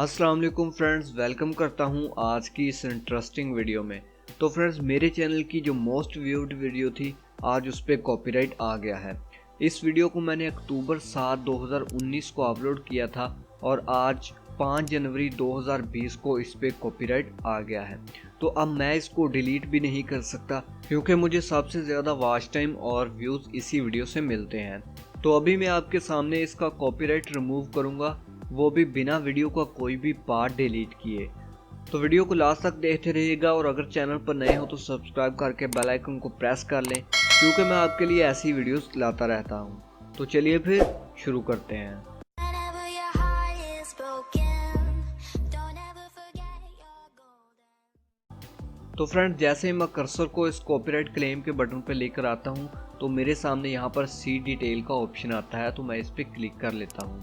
अस्सलाम वालेकुम friends, welcome करता हूं आज की इस इंटरेस्टिंग वीडियो में। तो फ्रेंड्स, मेरे चैनल की जो मोस्ट व्यूड वीडियो थी आज उस पर कॉपीराइट आ गया है। इस वीडियो को मैंने अक्टूबर 7 2019 को अपलोड किया था और आज 5 जनवरी 2020 को इस पर कॉपीराइट आ गया है। तो अब मैं इसको डिलीट भी नहीं कर सकता क्योंकि मुझे सबसे ज़्यादा वॉच टाइम और व्यूज़ इसी वीडियो से मिलते हैं। तो अभी मैं आपके सामने इसका कॉपीराइट रिमूव करूँगा, वो भी बिना वीडियो का कोई भी पार्ट डिलीट किए। तो वीडियो को लास्ट तक देखते रहिएगा और अगर चैनल पर नए हो तो सब्सक्राइब करके बेल आइकन को प्रेस कर लें क्योंकि मैं आपके लिए ऐसी वीडियोस लाता रहता हूं। तो चलिए फिर शुरू करते हैं। तो फ्रेंड, जैसे ही मैं कर्सर को इस कॉपीराइट क्लेम के बटन पर लेकर आता हूं तो मेरे सामने यहां पर सी डिटेल का ऑप्शन आता है, तो मैं इस पर क्लिक कर लेता हूं।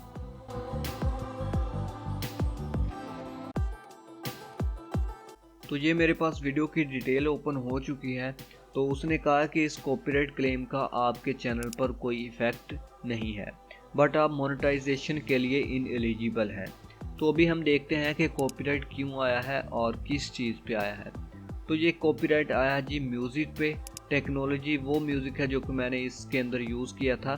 तो ये मेरे पास वीडियो की डिटेल ओपन हो चुकी है। तो उसने कहा कि इस कॉपीराइट क्लेम का आपके चैनल पर कोई इफेक्ट नहीं है, बट आप मोनेटाइजेशन के लिए इनएलिजिबल हैं। तो अभी हम देखते हैं कि कॉपीराइट क्यों आया है और किस चीज़ पे आया है। तो ये कॉपीराइट आया है जी म्यूज़िक पे। टेक्नोलॉजी वो म्यूज़िक है जो कि मैंने इसके अंदर यूज़ किया था।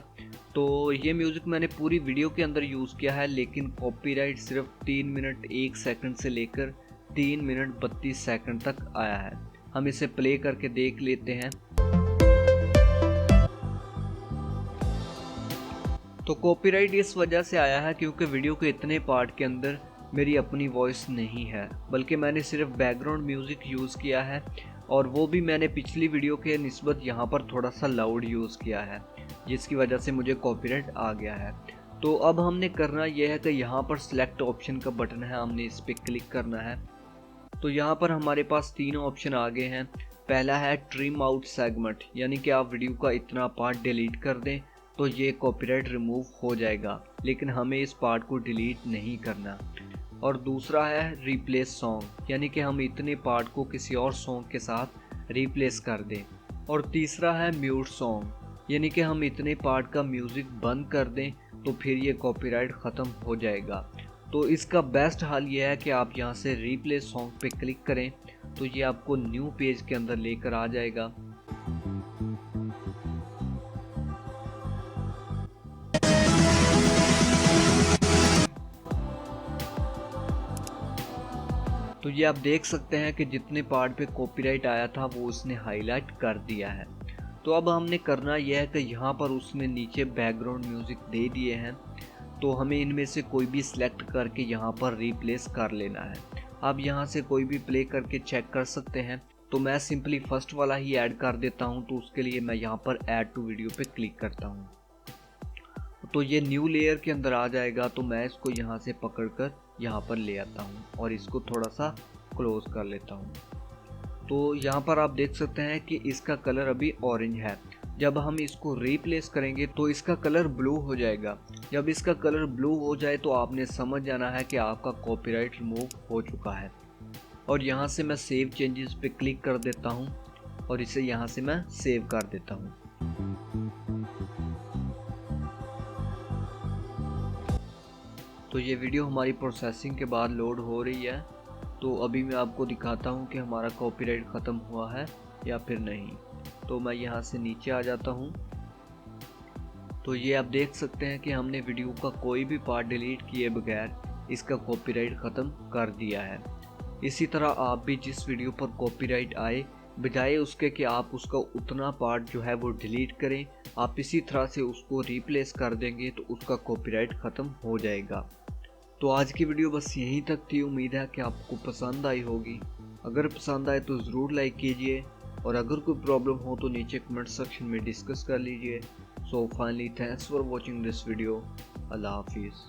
तो ये म्यूज़िक मैंने पूरी वीडियो के अंदर यूज़ किया है, लेकिन कॉपीराइट सिर्फ 3 मिनट 1 सेकंड से लेकर 3 मिनट 32 सेकंड तक आया है। हम इसे प्ले करके देख लेते हैं। तो कॉपीराइट इस वजह से आया है क्योंकि वीडियो के इतने पार्ट के अंदर मेरी अपनी वॉइस नहीं है, बल्कि मैंने सिर्फ बैकग्राउंड म्यूज़िक यूज़ किया है और वो भी मैंने पिछली वीडियो के निस्बत यहाँ पर थोड़ा सा लाउड यूज़ किया है, जिसकी वजह से मुझे कॉपीराइट आ गया है। तो अब हमने करना यह है कि यहाँ पर सिलेक्ट ऑप्शन का बटन है, हमने इस पर क्लिक करना है। तो यहाँ पर हमारे पास 3 ऑप्शन आ गए हैं। पहला है ट्रिम आउट सेगमेंट, यानी कि आप वीडियो का इतना पार्ट डिलीट कर दें तो ये कॉपीराइट रिमूव हो जाएगा, लेकिन हमें इस पार्ट को डिलीट नहीं करना। और दूसरा है रिप्लेस सॉन्ग, यानी कि हम इतने पार्ट को किसी और सॉन्ग के साथ रिप्लेस कर दें। और तीसरा है म्यूट सॉन्ग, यानी कि हम इतने पार्ट का म्यूज़िक बंद कर दें तो फिर ये कॉपीराइट ख़त्म हो जाएगा। तो इसका बेस्ट हाल ये है कि आप यहाँ से रिप्लेस सॉन्ग पे क्लिक करें तो ये आपको न्यू पेज के अंदर लेकर आ जाएगा। तो ये आप देख सकते हैं कि जितने पार्ट पे कॉपीराइट आया था वो उसने हाईलाइट कर दिया है। तो अब हमने करना यह है कि यहाँ पर उसने नीचे बैकग्राउंड म्यूज़िक दे दिए हैं, तो हमें इनमें से कोई भी सिलेक्ट करके यहाँ पर रिप्लेस कर लेना है। आप यहाँ से कोई भी प्ले करके चेक कर सकते हैं। तो मैं सिंपली फर्स्ट वाला ही ऐड कर देता हूँ, तो उसके लिए मैं यहाँ पर ऐड टू वीडियो पे क्लिक करता हूँ। तो ये न्यू लेयर के अंदर आ जाएगा। तो मैं इसको यहाँ से पकड़कर यहाँ पर ले आता हूँ और इसको थोड़ा सा क्लोज कर लेता हूँ। तो यहाँ पर आप देख सकते हैं कि इसका कलर अभी ऑरेंज है। जब हम इसको रिप्लेस करेंगे तो इसका कलर ब्लू हो जाएगा। जब इसका कलर ब्लू हो जाए तो आपने समझ जाना है कि आपका कॉपीराइट रिमूव हो चुका है। और यहाँ से मैं सेव चेंजेस पे क्लिक कर देता हूँ और इसे यहाँ से मैं सेव कर देता हूँ। तो ये वीडियो हमारी प्रोसेसिंग के बाद लोड हो रही है। तो अभी मैं आपको दिखाता हूँ कि हमारा कॉपीराइट ख़त्म हुआ है या फिर नहीं। तो मैं यहाँ से नीचे आ जाता हूँ। तो ये आप देख सकते हैं कि हमने वीडियो का कोई भी पार्ट डिलीट किए बगैर इसका कॉपीराइट ख़त्म कर दिया है। इसी तरह आप भी जिस वीडियो पर कॉपीराइट आए, बजाय उसके कि आप उसका उतना पार्ट जो है वो डिलीट करें, आप इसी तरह से उसको रिप्लेस कर देंगे तो उसका कॉपीराइट ख़त्म हो जाएगा। तो आज की वीडियो बस यहीं तक थी। उम्मीद है कि आपको पसंद आई होगी। अगर पसंद आए तो ज़रूर लाइक कीजिए और अगर कोई प्रॉब्लम हो तो नीचे कमेंट सेक्शन में डिस्कस कर लीजिए। So finally thanks for watching this video. अल्लाह हाफिज़।